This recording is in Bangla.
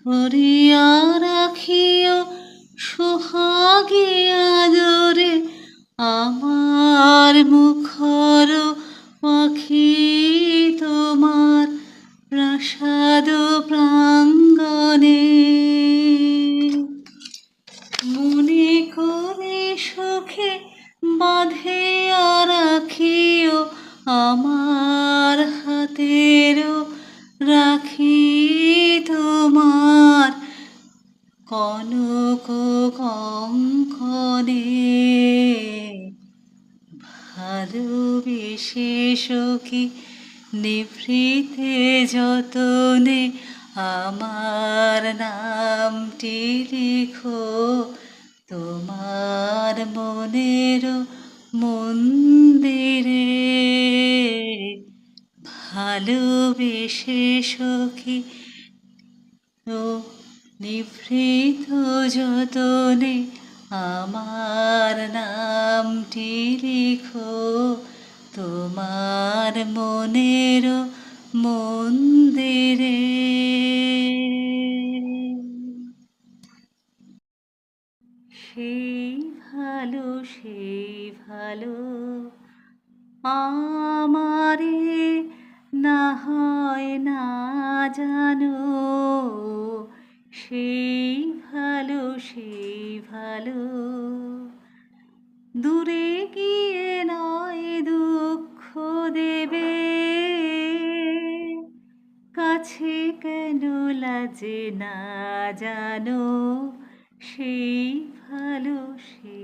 করিয়া রাখিও সোহাগে আদরে আমার মুখর পাখি তোমার প্রাসাদ প্রাঙ্গণে। মনে করে সুখে বাঁধিয়া রাখিও আমার হাতেরও রাখি তোমার কনক কঙ্কণে। ভালোবেসে সখী নিভৃতে যতনে আমার নামটি লিখো তোমার মনের মন্দিরে। ভালোবেসে সখী ও নিভৃত যতনে আমার নামটি লিখো তোমার মনের মন্দিরে। সেই ভালো সেই ভালো আমারে না হয় না জানো, সেই ভালো সেই ভালো দূরে গিয়ে নয় দুঃখ দেবে, কাছে কেন লাজে না জানো, সেই ভালো সেই